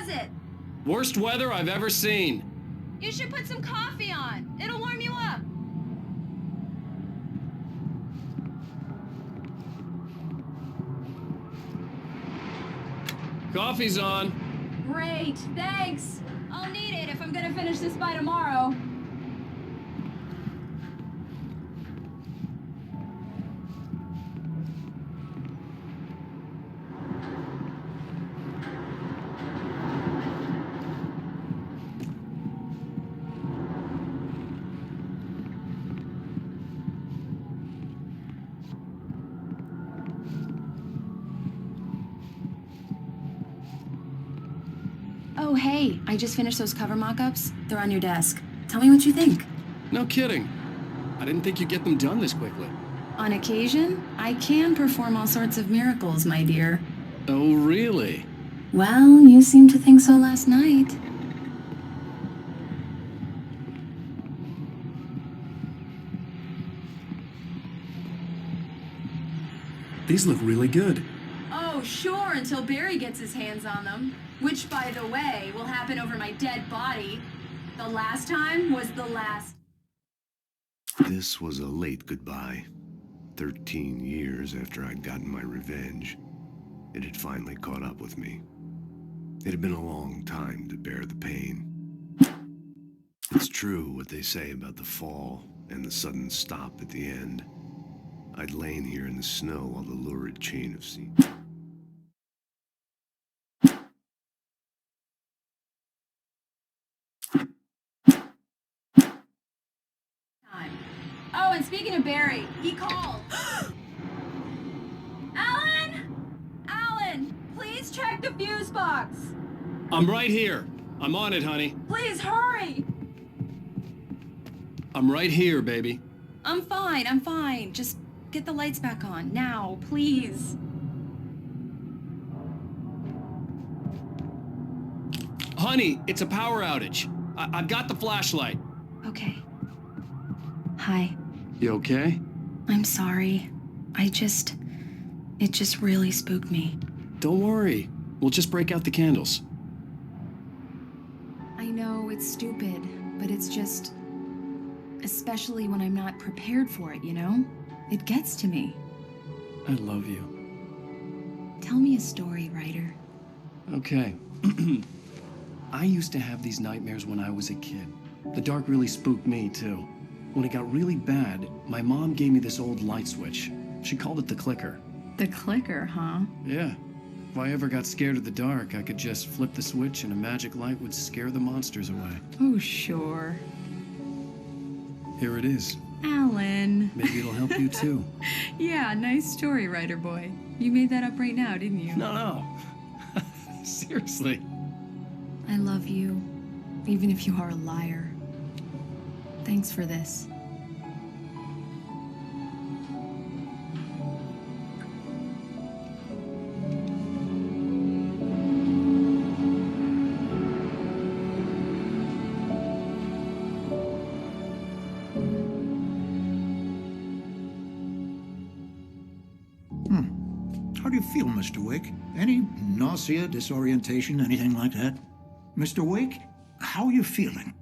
was it? Worst weather I've ever seen. You should put some coffee on. It'll warm you up. Coffee's on. Great, thanks. I'll need it if I'm gonna finish this by tomorrow. Oh, hey, I just finished those cover mock-ups. They're on your desk. Tell me what you think. No kidding. I didn't think you'd get them done this quickly. On occasion, I can perform all sorts of miracles, my dear. Oh, really? Well, you seemed to think so last night. These look really good. Oh, sure, until Barry gets his hands on them. Which, by the way, will happen over my dead body. The last time was the last. This was a late goodbye. 13 years after I'd gotten my revenge, it had finally caught up with me. It had been a long time to bear the pain. It's true what they say about the fall and the sudden stop at the end. I'd lain here in the snow while the lurid chain of sea. Oh, and speaking of Barry, he called. Alan! Alan, please check the fuse box. I'm right here. I'm on it, honey. Please hurry. I'm right here, baby. I'm fine. Just get the lights back on. Now, please. Honey, it's a power outage. I've got the flashlight. Okay. Hi. You okay? I'm sorry. It just really spooked me. Don't worry. We'll just break out the candles. I know it's stupid, but it's just... Especially when I'm not prepared for it, you know? It gets to me. I love you. Tell me a story, writer. Okay. I used to have these nightmares when I was a kid. The dark really spooked me, too. When it got really bad, my mom gave me this old light switch. She called it the clicker. The clicker, huh? Yeah. If I ever got scared of the dark, I could just flip the switch and a magic light would scare the monsters away. Oh, sure. Here it is. Alan. Maybe it'll help you, too. Yeah, nice story, writer boy. You made that up right now, didn't you? No. Seriously. I love you, even if you are a liar. Thanks for this. How do you feel, Mr. Wake? Any nausea, disorientation, anything like that? Mr. Wake, how are you feeling?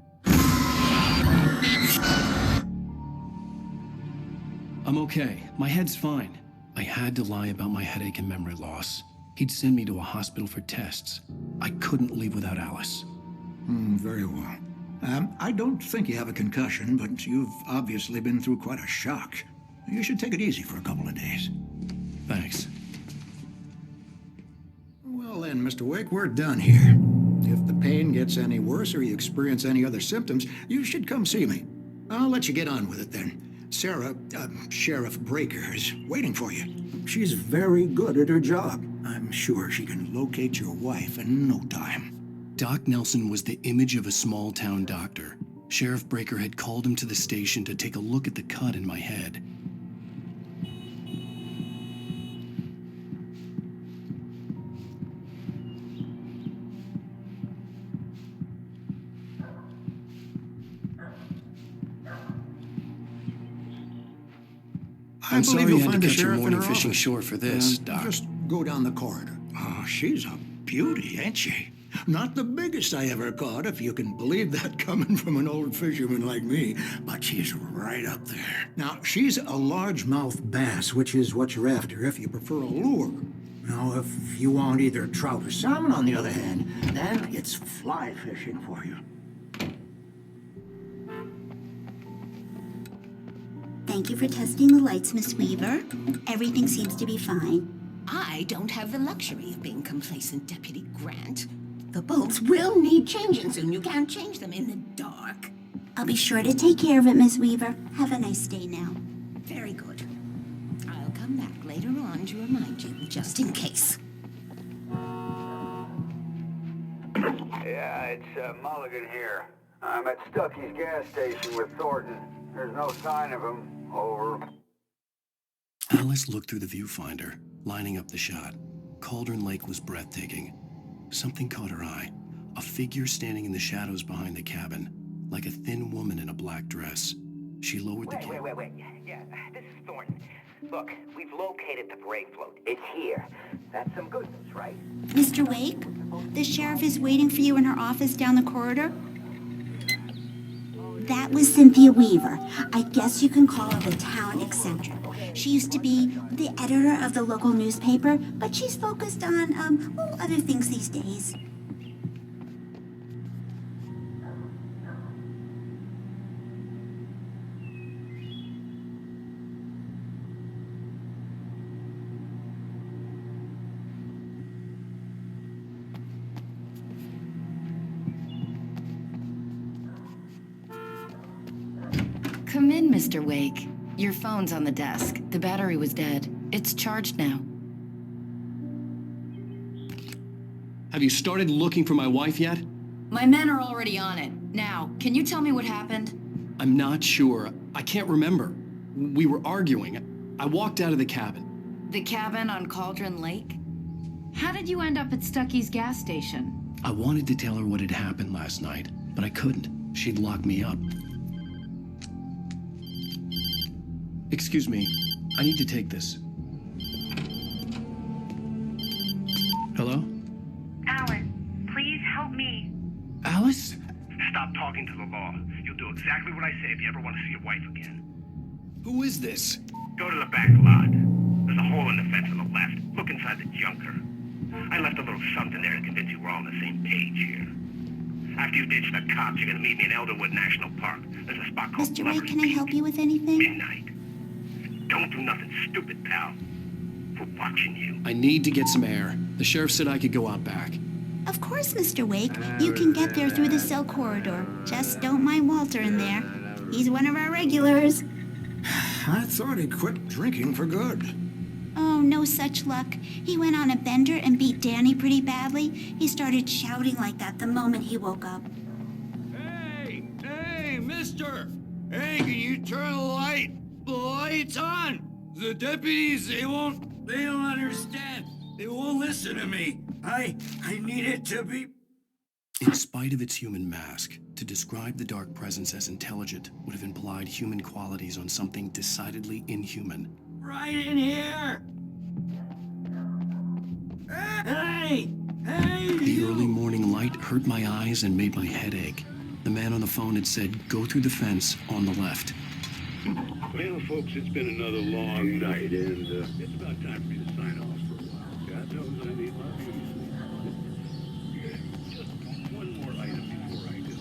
I'm okay. My head's fine. I had to lie about my headache and memory loss. He'd send me to a hospital for tests. I couldn't leave without Alice. Very well. I don't think you have a concussion, but you've obviously been through quite a shock. You should take it easy for a couple of days. Thanks. Well then, Mr. Wake, we're done here. If the pain gets any worse or you experience any other symptoms, you should come see me. I'll let you get on with it then. Sarah, Sheriff Breaker, is waiting for you. She's very good at her job. I'm sure she can locate your wife in no time. Doc Nelson was the image of a small-town doctor. Sheriff Breaker had called him to the station to take a look at the cut in my head. I'm sorry you had to cut your morning fishing short for this, Doc. Just go down the corridor. Oh, she's a beauty, ain't she? Not the biggest I ever caught, if you can believe that coming from an old fisherman like me, but she's right up there. Now, she's a largemouth bass, which is what you're after if you prefer a lure. Now, if you want either trout or salmon, on the other hand, then it's fly fishing for you. Thank you for testing the lights, Miss Weaver. Everything seems to be fine. I don't have the luxury of being complacent, Deputy Grant. The bulbs will need changing soon. You can't change them in the dark. I'll be sure to take care of it, Miss Weaver. Have a nice day now. Very good. I'll come back later on to remind you, just in case. Yeah, it's Mulligan here. I'm at Stucky's gas station with Thornton. There's no sign of him. Over. Alice looked through the viewfinder, lining up the shot. Cauldron Lake was breathtaking. Something caught her eye. A figure standing in the shadows behind the cabin, like a thin woman in a black dress. She lowered the camera. Wait. Yeah, this is Thornton. Look, we've located the brake float. It's here. That's some good news, right? Mr. Wake, the sheriff is waiting for you in her office down the corridor. That was Cynthia Weaver. I guess you can call her the town eccentric. She used to be the editor of the local newspaper, but she's focused on, other things these days. Come in, Mr. Wake. Your phone's on the desk. The battery was dead. It's charged now. Have you started looking for my wife yet? My men are already on it. Now, can you tell me what happened? I'm not sure. I can't remember. We were arguing. I walked out of the cabin. The cabin on Cauldron Lake? How did you end up at Stucky's gas station? I wanted to tell her what had happened last night, but I couldn't. She'd lock me up. Excuse me, I need to take this. Hello? Alice, please help me. Alice? Stop talking to the law. You'll do exactly what I say if you ever want to see your wife again. Who is this? Go to the back lot. There's a hole in the fence on the left. Look inside the junker. I left a little something there to convince you we're all on the same page here. After you ditch the cops, you're gonna meet me in Elderwood National Park. There's a spot called Mr. Wake, Lover's can I Peak. help you with anything? Midnight. Don't do nothing stupid, pal. We're watching you. I need to get some air. The sheriff said I could go out back. Of course, Mr. Wake. You can get there through the cell corridor. Just don't mind Walter in there. He's one of our regulars. I thought he quit drinking for good. Oh, no such luck. He went on a bender and beat Danny pretty badly. He started shouting like that the moment he woke up. Hey, mister! Hey, can you turn the light? The light's on! The deputies, they don't understand. They won't listen to me. I need it to be... In spite of its human mask, to describe the dark presence as intelligent would have implied human qualities on something decidedly inhuman. Right in here! Hey! The early morning light hurt my eyes and made my head ache. The man on the phone had said, go through the fence on the left. Well, folks, it's been another long night, and it's about time for me to sign off for a while. God knows I need my beauty. Just one more item before I go.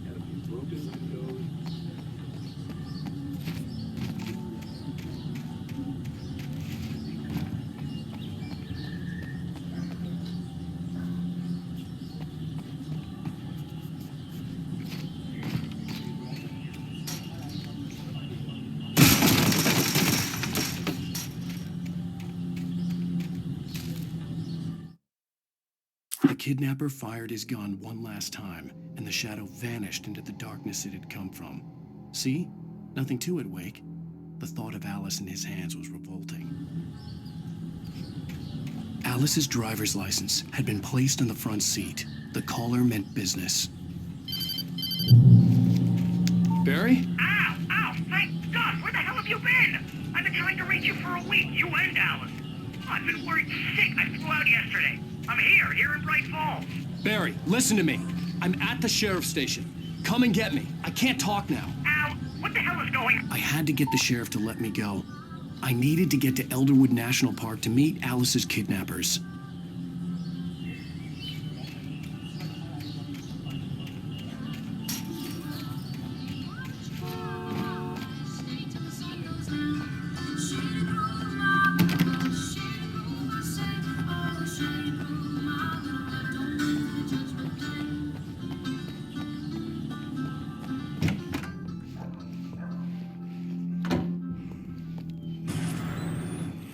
Had a few broken windows. The kidnapper fired his gun one last time, and the shadow vanished into the darkness it had come from. See? Nothing to it, Wake. The thought of Alice in his hands was revolting. Alice's driver's license had been placed on the front seat. The caller meant business. Barry? Ow! Thank God! Where the hell have you been? I've been trying to reach you for a week, you and Alice. I've been worried sick. I flew out yesterday. I'm here in Bright Falls. Barry, listen to me. I'm at the sheriff's station. Come and get me. I can't talk now. Al, what the hell is going on? I had to get the sheriff to let me go. I needed to get to Elderwood National Park to meet Alice's kidnappers.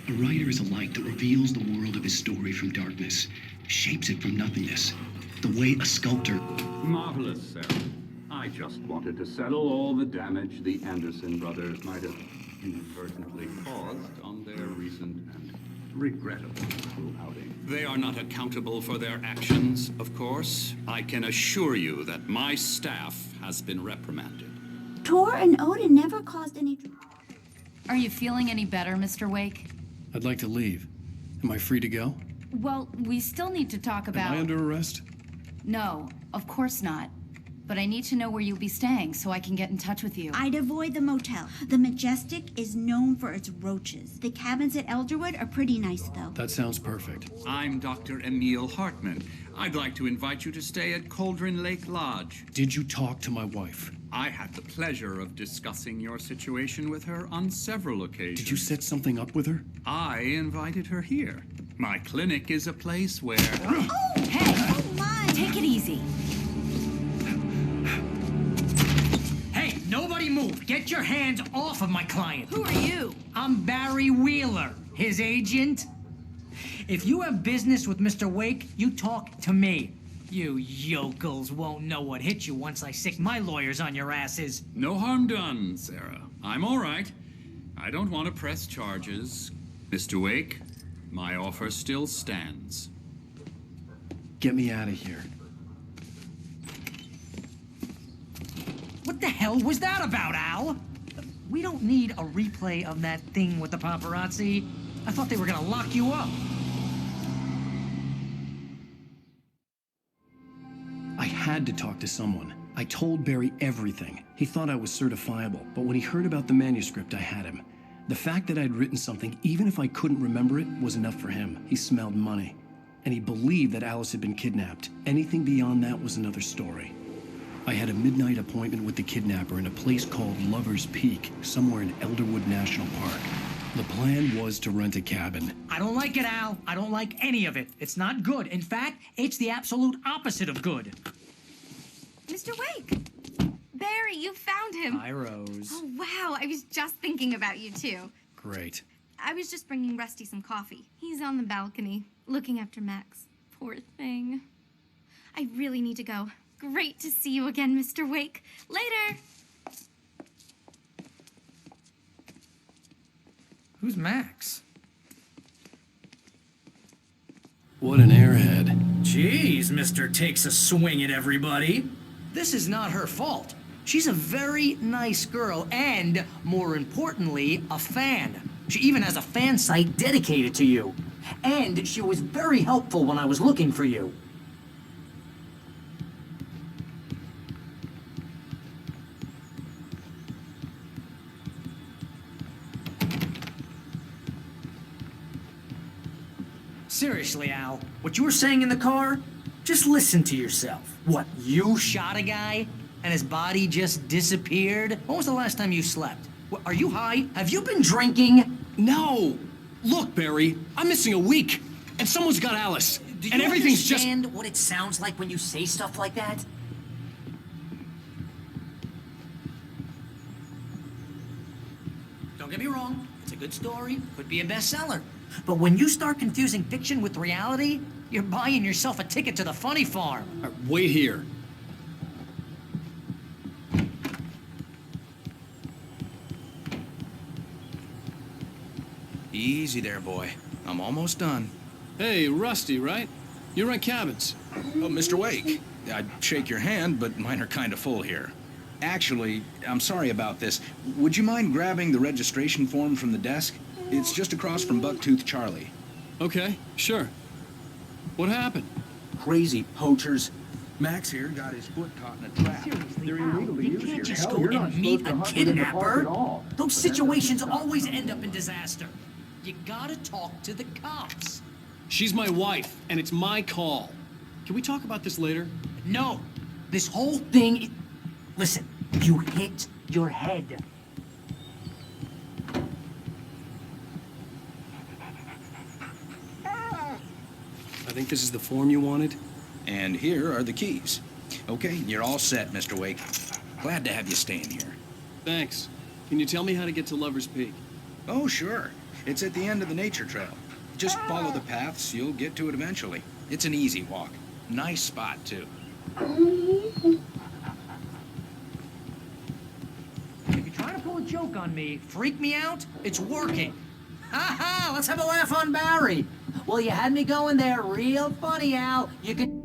A writer is a light that reveals the world of his story from darkness, shapes it from nothingness, the way a sculptor... Marvelous, Sarah. I just wanted to settle all the damage the Anderson brothers might have inadvertently caused on their recent and regrettable little outing. They are not accountable for their actions, of course. I can assure you that my staff has been reprimanded. Tor and Odin never caused any trouble. Are you feeling any better, Mr. Wake? I'd like to leave. Am I free to go? Well, we still need to talk about... Am I under arrest? No, of course not. But I need to know where you'll be staying so I can get in touch with you. I'd avoid the motel. The Majestic is known for its roaches. The cabins at Elderwood are pretty nice, though. That sounds perfect. I'm Dr. Emil Hartman. I'd like to invite you to stay at Cauldron Lake Lodge. Did you talk to my wife? I had the pleasure of discussing your situation with her on several occasions. Did you set something up with her? I invited her here. My clinic is a place where... Oh, hey! Oh, my! Take it easy. Hey, nobody move! Get your hands off of my client! Who are you? I'm Barry Wheeler, his agent. If you have business with Mr. Wake, you talk to me. You yokels won't know what hit you once I sick my lawyers on your asses. No harm done, Sarah. I'm all right. I don't want to press charges. Mr. Wake, my offer still stands. Get me out of here. What the hell was that about, Al? We don't need a replay of that thing with the paparazzi. I thought they were gonna lock you up. I had to talk to someone. I told Barry everything. He thought I was certifiable, but when he heard about the manuscript, I had him. The fact that I'd written something, even if I couldn't remember it, was enough for him. He smelled money. And he believed that Alice had been kidnapped. Anything beyond that was another story. I had a midnight appointment with the kidnapper in a place called Lover's Peak, somewhere in Elderwood National Park. The plan was to rent a cabin. I don't like it, Al. I don't like any of it. It's not good. In fact, it's the absolute opposite of good. Mr. Wake! Barry, you found him. Hi, Rose. Oh, wow. I was just thinking about you, too. Great. I was just bringing Rusty some coffee. He's on the balcony, looking after Max. Poor thing. I really need to go. Great to see you again, Mr. Wake. Later! Who's Max? What an airhead. Jeez, Mr. Takes a swing at everybody. This is not her fault. She's a very nice girl and, more importantly, a fan. She even has a fan site dedicated to you. And she was very helpful when I was looking for you. Seriously, Al, what you were saying in the car? Just listen to yourself. What, you shot a guy and his body just disappeared? When was the last time you slept? What, are you high? Have you been drinking? No! Look, Barry, I'm missing a week, and someone's got Alice, Do and you everything's just... understand what it sounds like when you say stuff like that? Don't get me wrong, it's a good story, could be a bestseller. But when you start confusing fiction with reality, you're buying yourself a ticket to the funny farm. Wait here. Easy there, boy. I'm almost done. Hey, Rusty, right? You rent cabins. Oh, Mr. Wake. I'd shake your hand, but mine are kind of full here. Actually, I'm sorry about this. Would you mind grabbing the registration form from the desk? It's just across from Bucktooth Charlie. Okay, sure. What happened? Crazy poachers. Max here got his foot caught in a trap. They're illegal to You use can't here. just Hell, go you're not and meet supposed to a hunt within the park kidnapper. at all. Those situations always end up in disaster. You gotta talk to the cops. She's my wife, and it's my call. Can we talk about this later? No, this whole thing. Listen, you hit your head. I think this is the form you wanted. And here are the keys. Okay, you're all set, Mr. Wake. Glad to have you staying here. Thanks. Can you tell me how to get to Lover's Peak? Oh, sure. It's at the end of the nature trail. Just follow the paths, you'll get to it eventually. It's an easy walk. Nice spot, too. If you're trying to pull a joke on me, freak me out, it's working. Ha ha! Let's have a laugh on Barry. Well, you had me going there real funny, Al. You could.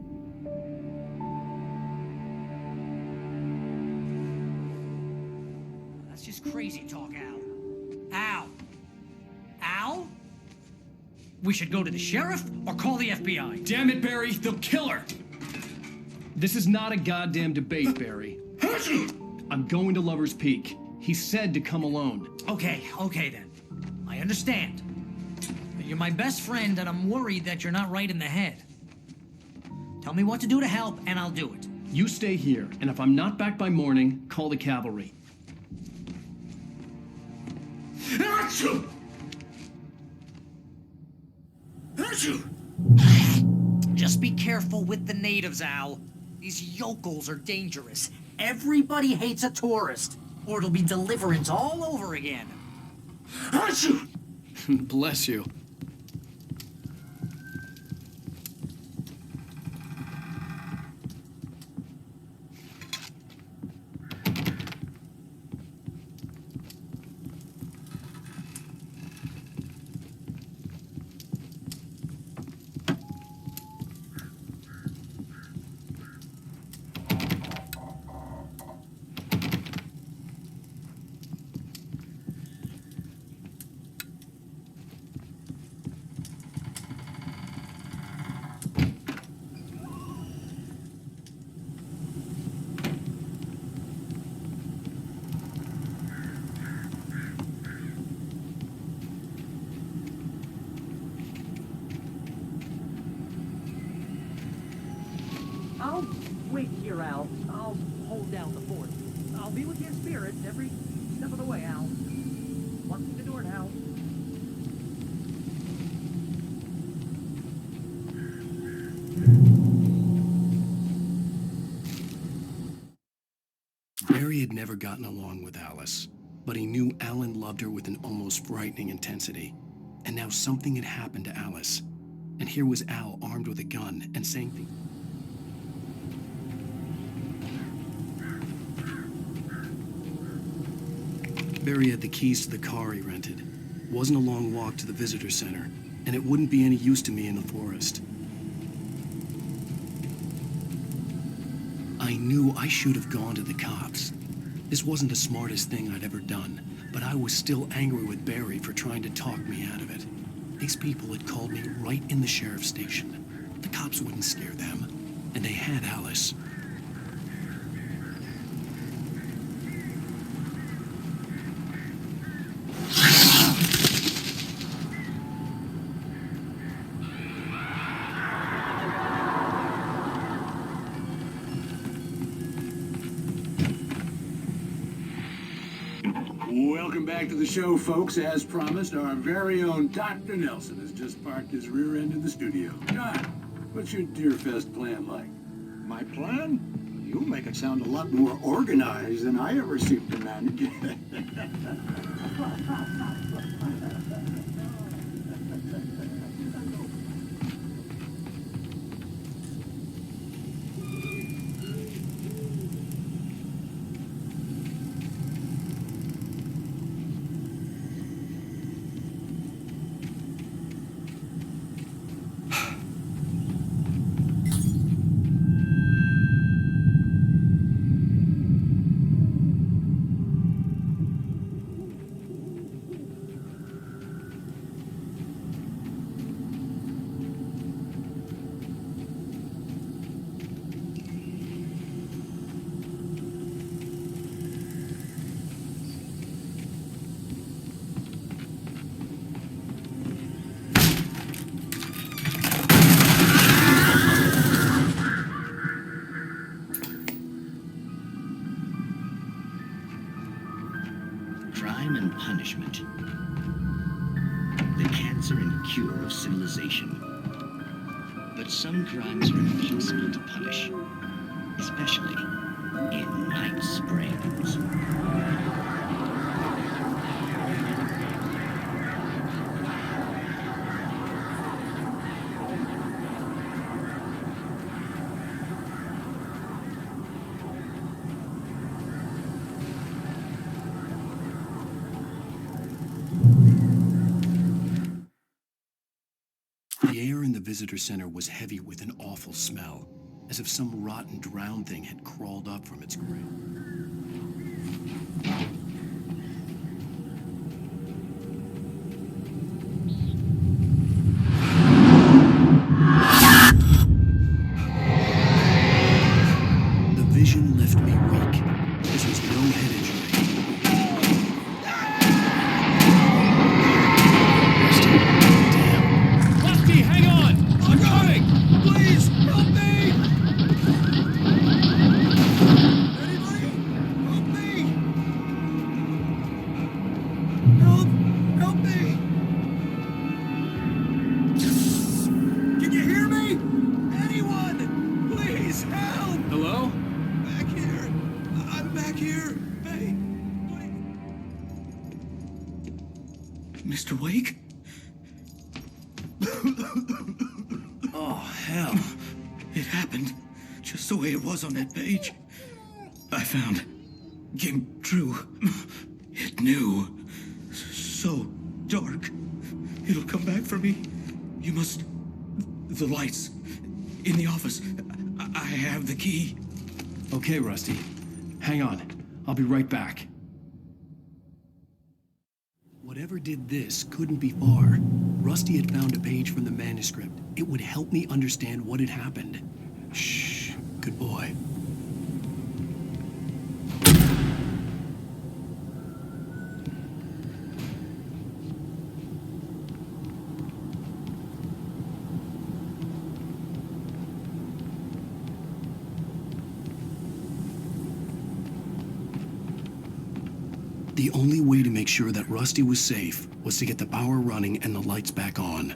That's just crazy talk, Al. Al. Al? We should go to the sheriff or call the FBI. Damn it, Barry, they'll kill her! This is not a goddamn debate, Barry. I'm going to Lover's Peak. He said to come alone. Okay then. I understand. You're my best friend, and I'm worried that you're not right in the head. Tell me what to do to help, and I'll do it. You stay here, and if I'm not back by morning, call the cavalry. Achoo! Achoo! Just be careful with the natives, Al. These yokels are dangerous. Everybody hates a tourist, or it'll be deliverance all over again. Achoo! Bless you. I'll wait here, Al. I'll hold down the fort. I'll be with you in spirit every step of the way, Al. Locking the door now. Barry had never gotten along with Alice, but he knew Alan loved her with an almost frightening intensity. And now something had happened to Alice. And here was Al armed with a gun and saying things. Barry had the keys to the car he rented. It wasn't a long walk to the visitor center, and it wouldn't be any use to me in the forest. I knew I should have gone to the cops. This wasn't the smartest thing I'd ever done, but I was still angry with Barry for trying to talk me out of it. These people had called me right in the sheriff's station. The cops wouldn't scare them, and they had Alice. Welcome back to the show, folks. As promised, our very own Dr. Nelson has just parked his rear end in the studio. John, what's your Deerfest plan like? My plan? You make it sound a lot more organized than I ever seem to manage. civilization. But some crimes are impossible to punish, especially in Night Springs. The air in the visitor center was heavy with an awful smell, as if some rotten drowned thing had crawled up from its grave. The vision left me weak. This was no head injury. Rusty, hang on! I'm coming! Please, help me! Anybody? Help me! Help me! Can you hear me? Anyone? Please, help! Hello? Back here. I'm back here. Hey, Mr. Wake? Oh, hell. It happened just the way it was on that page. I found. Came true. It knew. So dark. It'll come back for me. You must. The lights. In the office. I have the key. Okay, Rusty. Hang on. I'll be right back. Whatever did this couldn't be far. Rusty had found a page from the manuscript. It would help me understand what had happened. Shh. Good boy. The only way to make sure that Rusty was safe was to get the power running and the lights back on.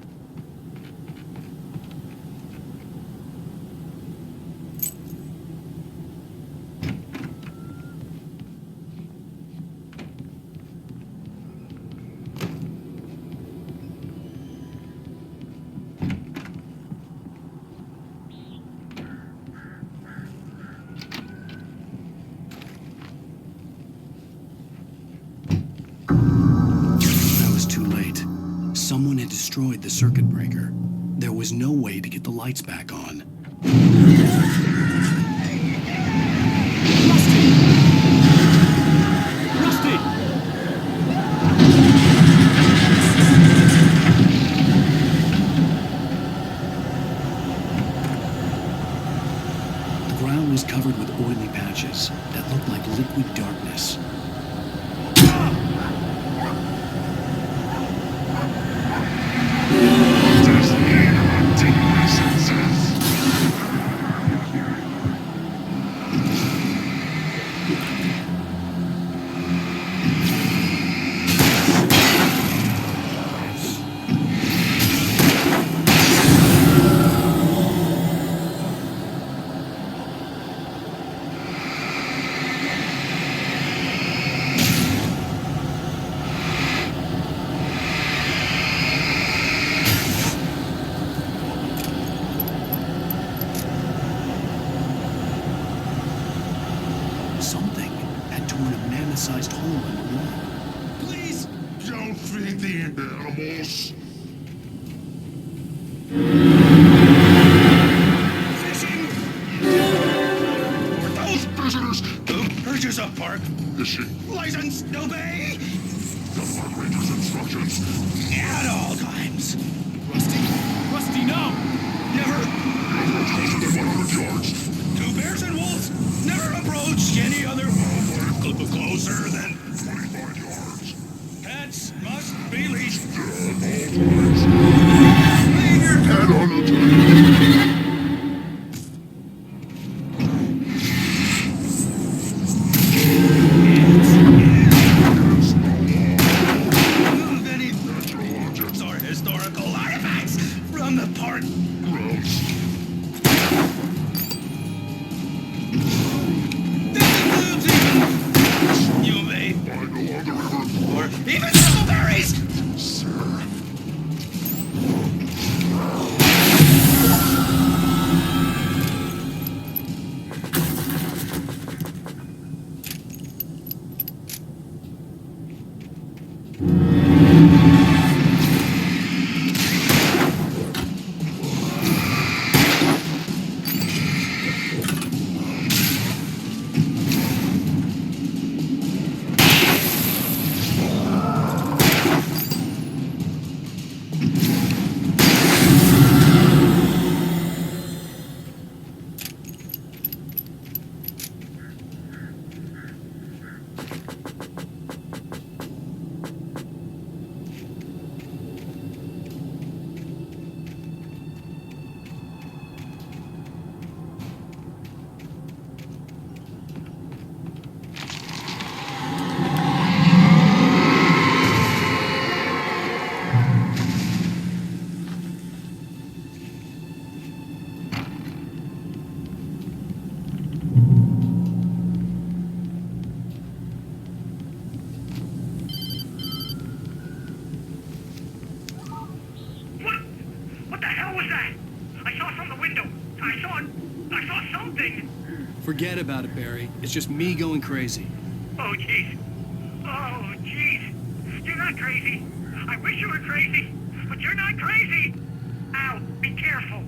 Someone had destroyed the circuit breaker. There was no way to get the lights back on. Rusty! The ground was covered with oily patches that looked like liquid darkness. Something had torn a mammoth-sized hole in the wall. Please, don't feed the animals. Fishing! For those visitors who purchase a park license, obey the park ranger's instructions at all times. Rusty, no! Never closer than 100 yards. Two bears and wolves never approach any other closer than 45 yards. Pets must be leashed. on the part. You may. Or even strawberries! Sir. What the hell was that? I saw from the window. I saw something. Forget about it, Barry. It's just me going crazy. Oh, jeez. Oh, jeez. You're not crazy. I wish you were crazy, but you're not crazy. Ow, be careful.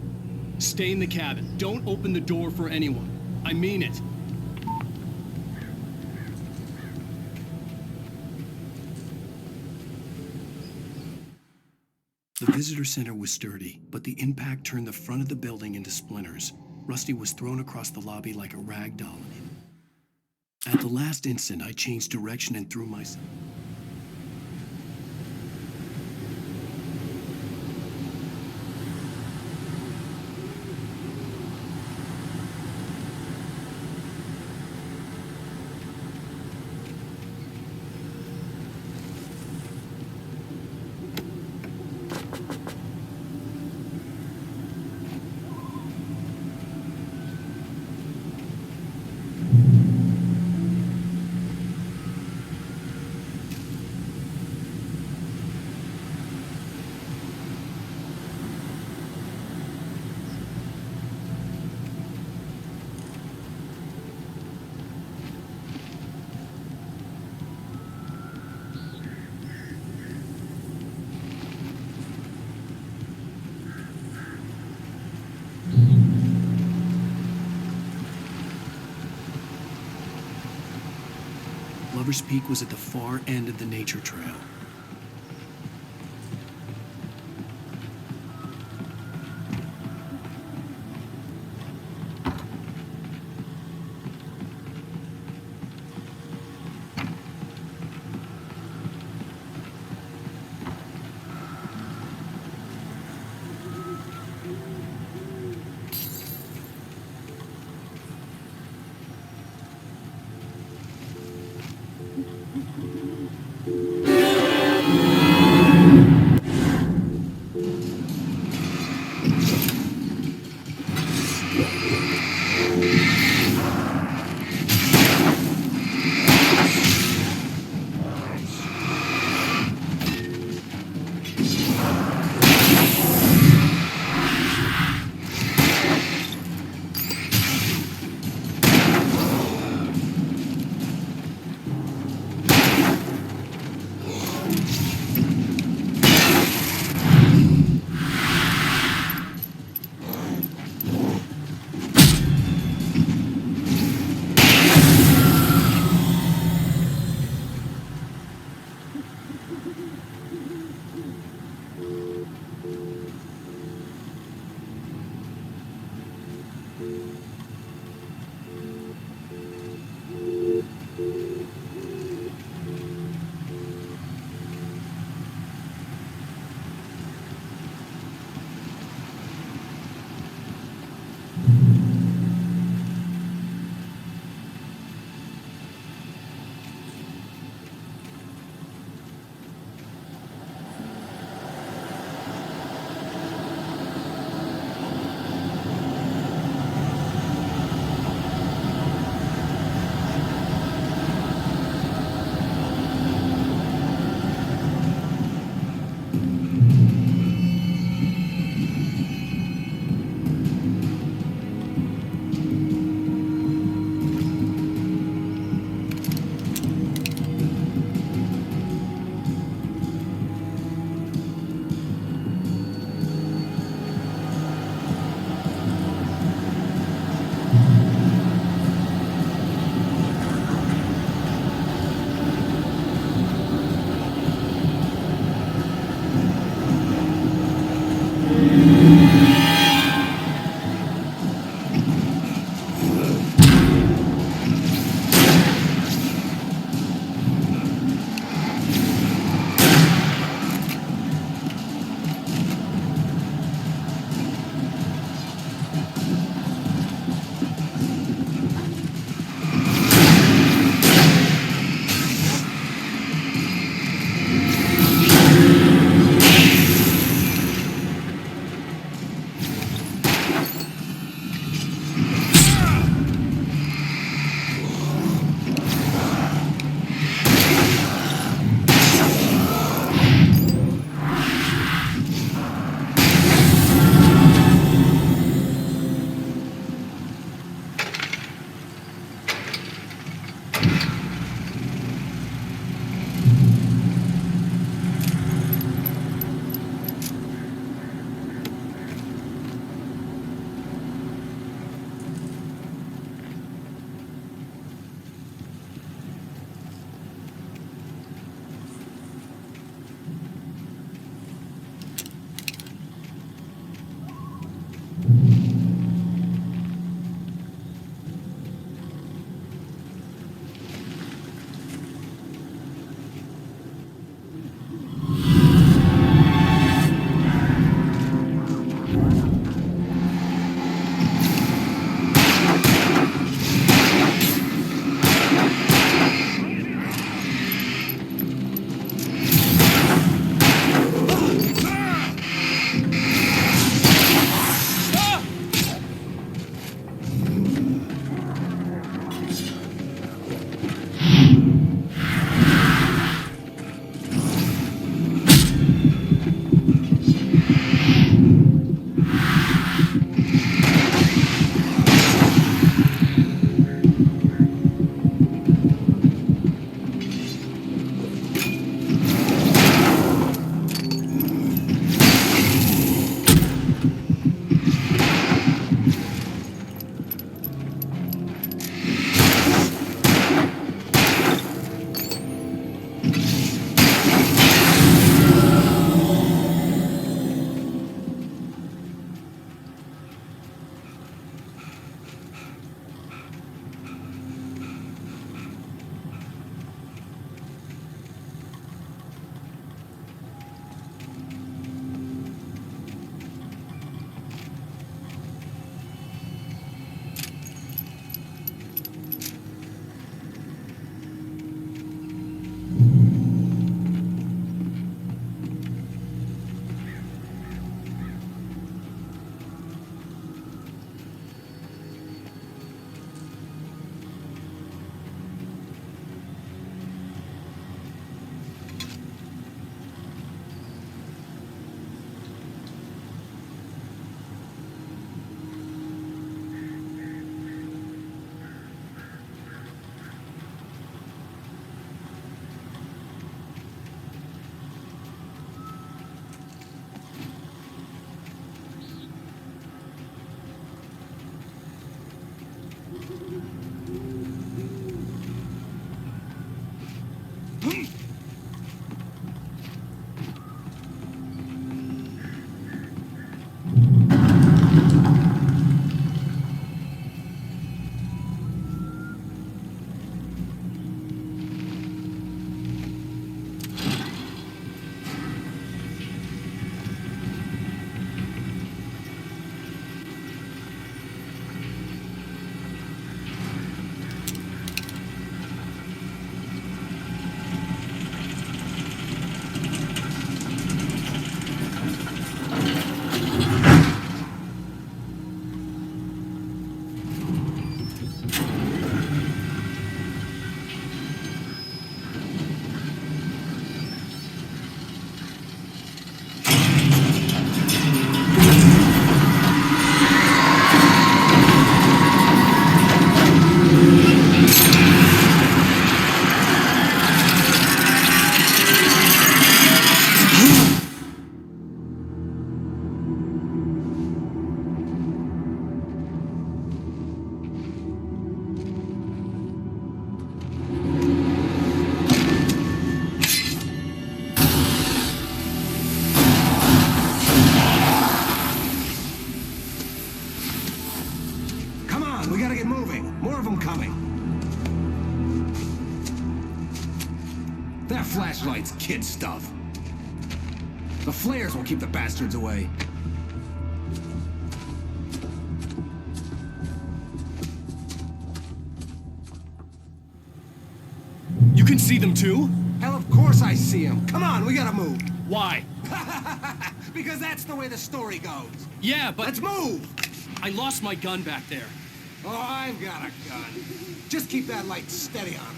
Stay in the cabin. Don't open the door for anyone. I mean it. The visitor center was sturdy, but the impact turned the front of the building into splinters. Rusty was thrown across the lobby like a rag doll. At the last instant, I changed direction and threw myself. Lover's Peak was at the far end of the nature trail. coming! That flashlight's kid stuff. The flares will keep the bastards away. You can see them too? Hell, of course I see them. Come on, we gotta move. Why? Because that's the way the story goes. Yeah, but... Let's move! I lost my gun back there. Oh, I've got a gun. Just keep that light steady on him.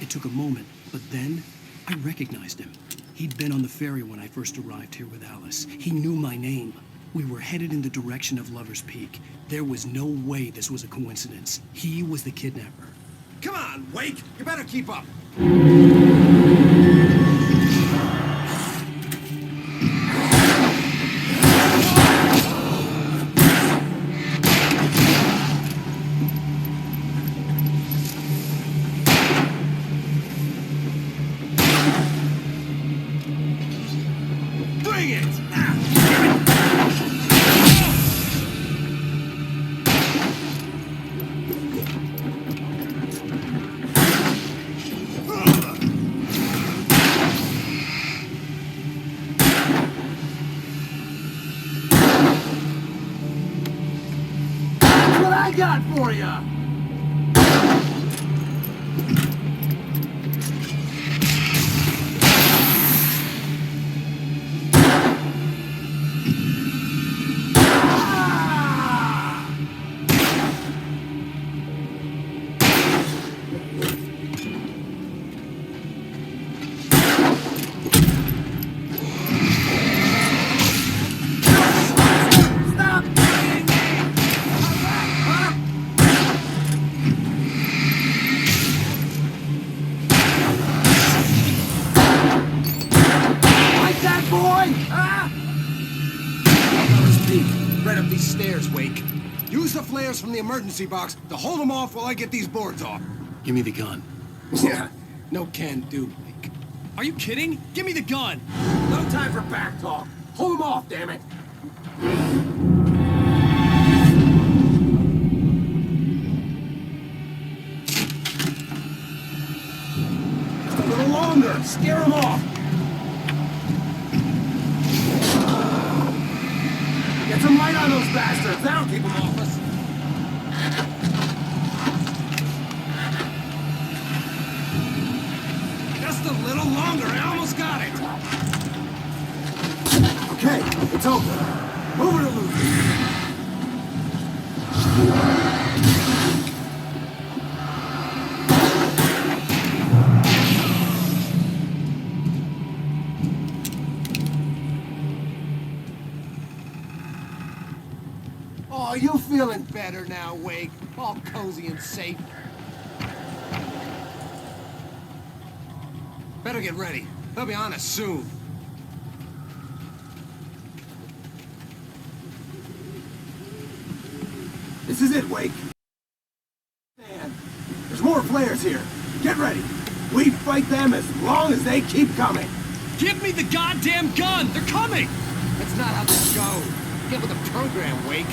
It took a moment, but then I recognized him. He'd been on the ferry when I first arrived here with Alice. He knew my name. We were headed in the direction of Lover's Peak. There was no way this was a coincidence. He was the kidnapper. Come on, Wake! You better keep up! Bring it! What I got for ya? Right up these stairs, Wake. Use the flares from the emergency box to hold them off while I get these boards off. Give me the gun. Yeah, no can do, Wake. Are you kidding? Give me the gun! No time for back talk. Hold them off, damn it. Just a little longer. Scare them off. Get some light on those bastards. That'll keep them off us. Just a little longer. I almost got it. Okay, it's open. Move it or lose it. Oh, you feeling better now, Wake? All cozy and safe. Better get ready. They'll be on us soon. This is it, Wake. Man, there's more flares here. Get ready. We fight them as long as they keep coming. Give me the goddamn gun! They're coming! That's not how this goes. Get with the program, Wake.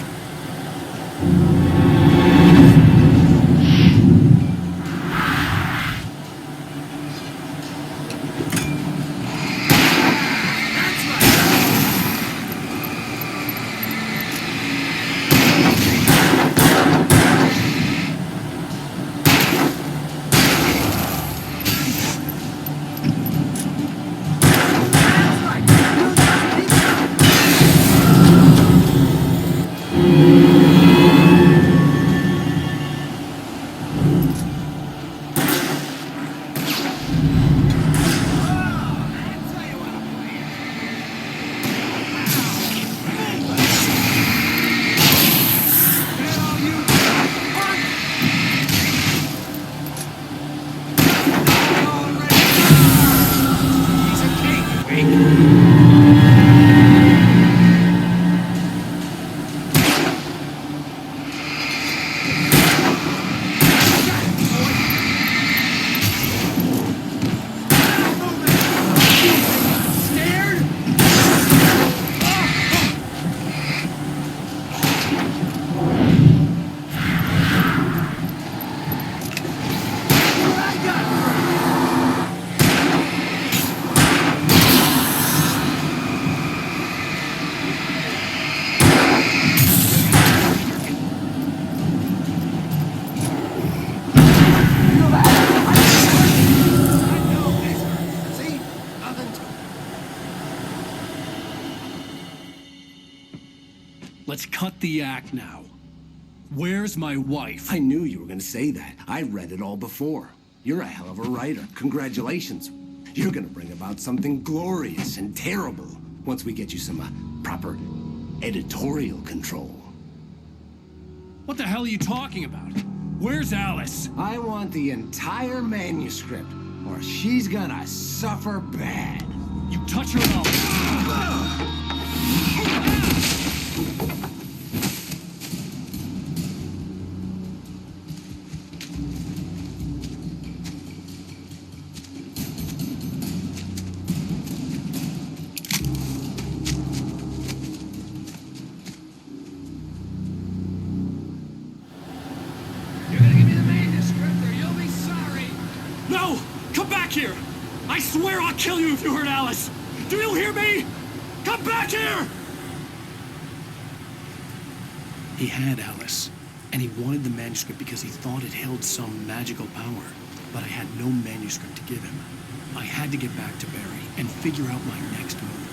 Let's cut the act now. Where's my wife? I knew you were gonna say that. I read it all before. You're a hell of a writer. Congratulations. You're gonna bring about something glorious and terrible once we get you some proper editorial control. What the hell are you talking about? Where's Alice? I want the entire manuscript, or she's gonna suffer bad. You touch her and I'll... No! Come back here! I swear I'll kill you if you hurt Alice! Do you hear me? Come back here! He had Alice, and he wanted the manuscript because he thought it held some magical power. But I had no manuscript to give him. I had to get back to Barry and figure out my next move.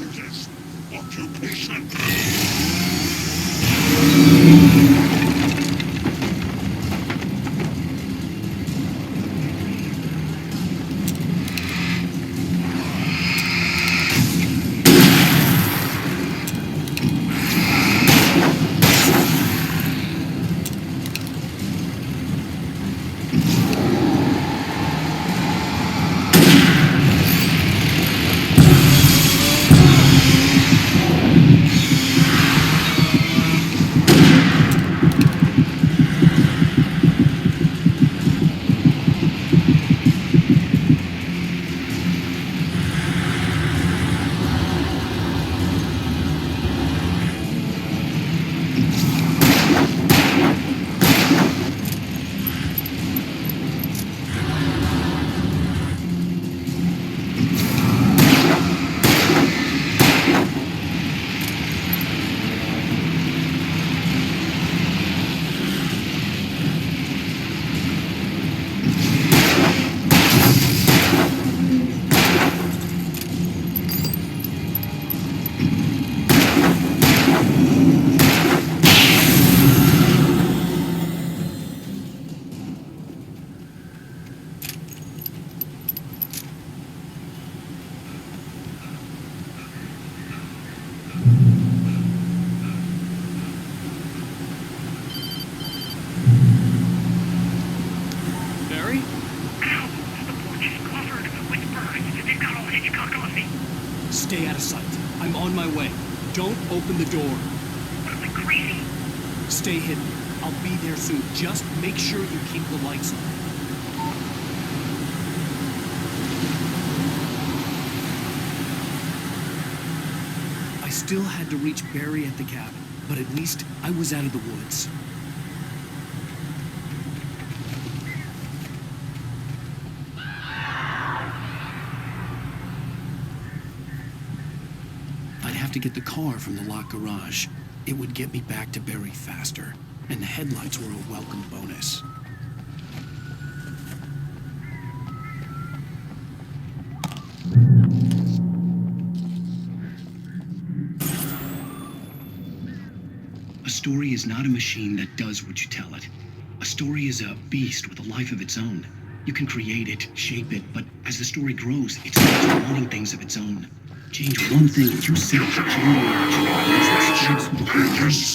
hazardous occupation. Stay out of sight. I'm on my way. Don't open the door. What am I, crazy? Stay hidden. I'll be there soon. Just make sure you keep the lights on. I still had to reach Barry at the cabin, but at least I was out of the woods. I'd have to get the car from the locked garage. It would get me back to Barry faster, and the headlights were a welcome bonus. A story is not a machine that does what you tell it. A story is a beast with a life of its own. You can create it, shape it, but as the story grows, it starts wanting things of its own. Change one thing, you set a chain reaction that spreads through the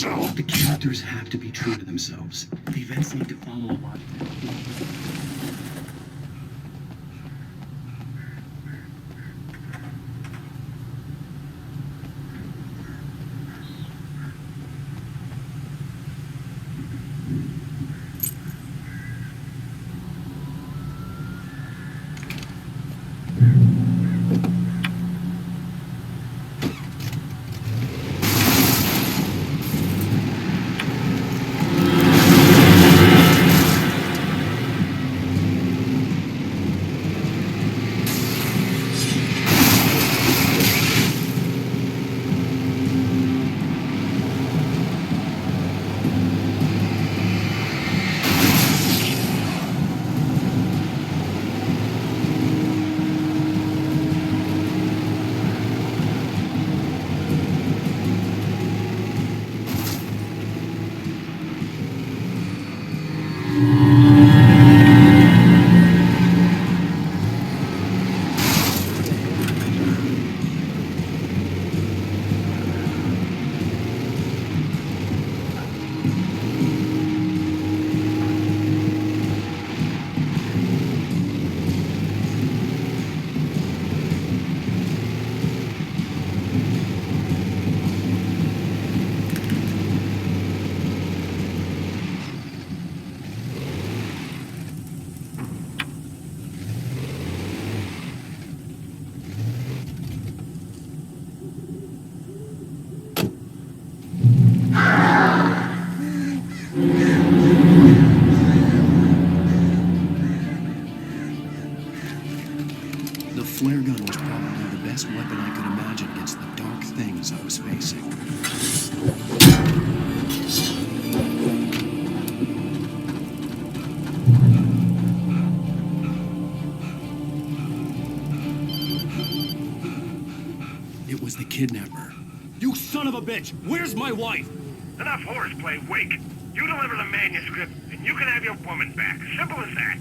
whole thing. The characters have to be true to themselves. The events need to follow a logic. The flare gun was probably the best weapon I could imagine against the dark things I was facing. It was as the kidnapper. You son of a bitch! Where's my wife? Enough horseplay, Wake. You deliver the manuscript, and you can have your woman back. Simple as that.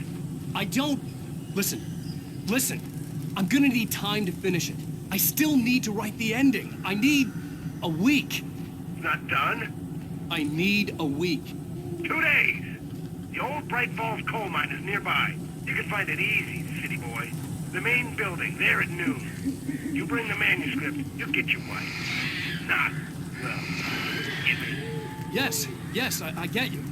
I don't... Listen. I'm gonna need time to finish it. I still need to write the ending. I need a week. Not done? I need a week. 2 days. The old Bright Falls coal mine is nearby. You can find it easy, city boy. The main building, there at noon. You bring the manuscript, you'll get your wife. Not, well, get me. Yes, I get you.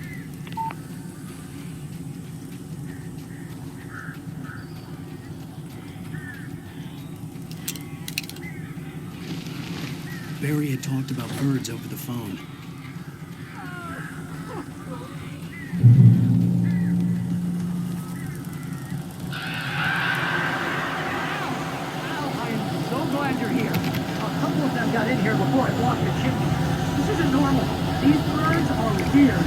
Barry had talked about birds over the phone. I'm so glad you're here. A couple of them got in here before I blocked the chimney. This isn't normal. These birds are weird.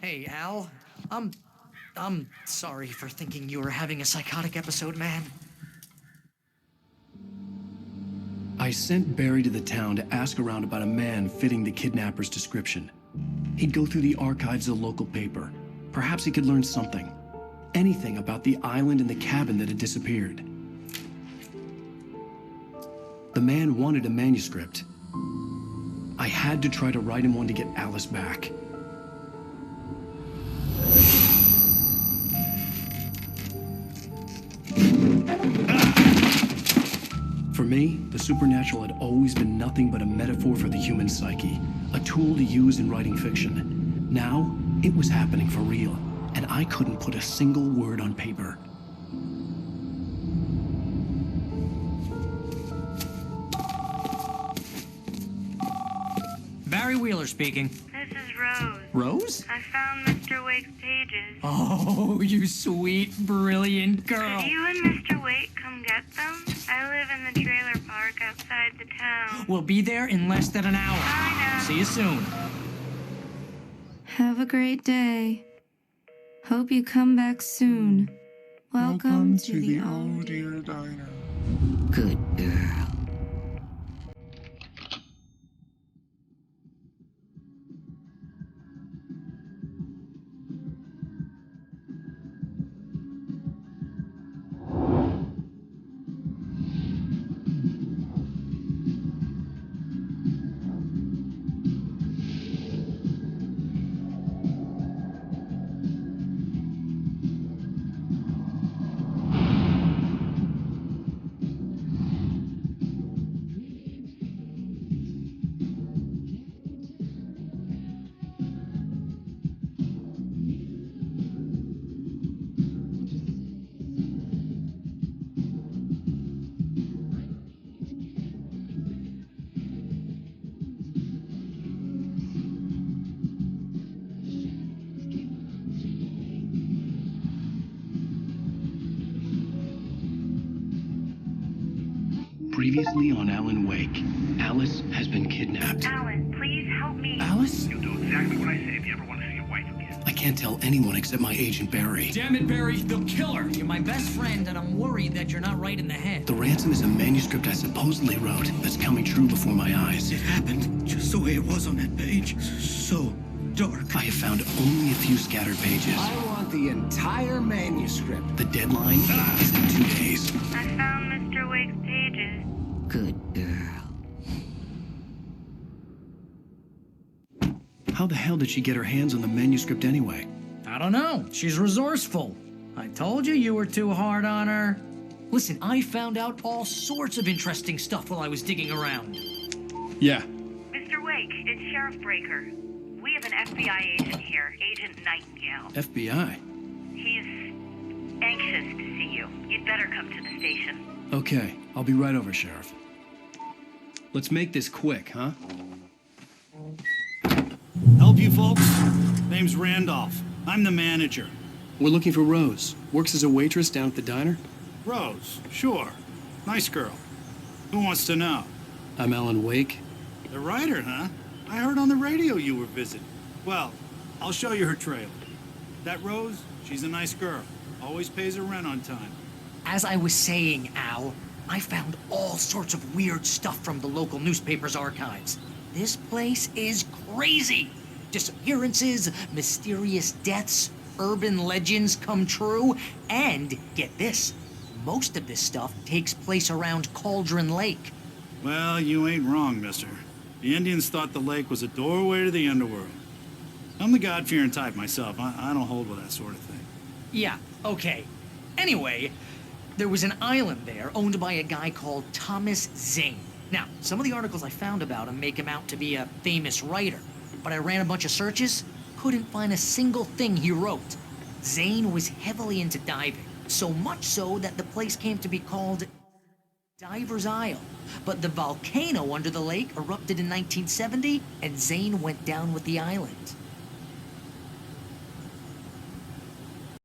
Hey, Al. I'm sorry for thinking you were having a psychotic episode, man. I sent Barry to the town to ask around about a man fitting the kidnapper's description. He'd go through the archives of the local paper. Perhaps he could learn something. Anything about the island and the cabin that had disappeared. The man wanted a manuscript. I had to try to write him one to get Alice back. For me, the supernatural had always been nothing but a metaphor for the human psyche, a tool to use in writing fiction. Now, it was happening for real, and I couldn't put a single word on paper. Barry Wheeler speaking. This is Rose. Rose? I found Mr. Wake's pages. Oh, you sweet, brilliant girl. Could you and Mr. Wake come get them? I live in the trailer park outside the town. We'll be there in less than an hour. I know. See you soon. Have a great day. Hope you come back soon. Welcome to the Oh Dear Diner. Good girl. Previously on Alan Wake, Alice has been kidnapped. Alan, please help me. Alice? You'll do exactly what I say if you ever want to see your wife again. I can't tell anyone except my agent Barry. Damn it, Barry, they'll kill her. You're my best friend, and I'm worried that you're not right in the head. The ransom is a manuscript I supposedly wrote that's coming true before my eyes. It happened just the way it was on that page. So dark. I have found only a few scattered pages. I want the entire manuscript. The deadline is in 2 days. I found Mr. Wake's pages. Good girl. How the hell did she get her hands on the manuscript anyway? I don't know. She's resourceful. I told you were too hard on her. Listen, I found out all sorts of interesting stuff while I was digging around. Yeah. Mr. Wake, it's Sheriff Breaker. We have an FBI agent here, Agent Nightingale. FBI? He's anxious to see you. You'd better come to the station. Okay, I'll be right over, Sheriff. Let's make this quick, huh? Help you folks? Name's Randolph. I'm the manager. We're looking for Rose. Works as a waitress down at the diner. Rose, sure. Nice girl. Who wants to know? I'm Alan Wake. The writer, huh? I heard on the radio you were visiting. Well, I'll show you her trailer. That Rose, she's a nice girl. Always pays her rent on time. As I was saying, Al, I found all sorts of weird stuff from the local newspaper's archives. This place is crazy. Disappearances, mysterious deaths, urban legends come true, and get this, most of this stuff takes place around Cauldron Lake. Well, you ain't wrong, mister. The Indians thought the lake was a doorway to the underworld. I'm the God-fearing type myself. I don't hold with that sort of thing. Yeah, okay. Anyway, there was an island there owned by a guy called Thomas Zane. Now, some of the articles I found about him make him out to be a famous writer, but I ran a bunch of searches, couldn't find a single thing he wrote. Zane was heavily into diving, so much so that the place came to be called Diver's Isle. But the volcano under the lake erupted in 1970, and Zane went down with the island.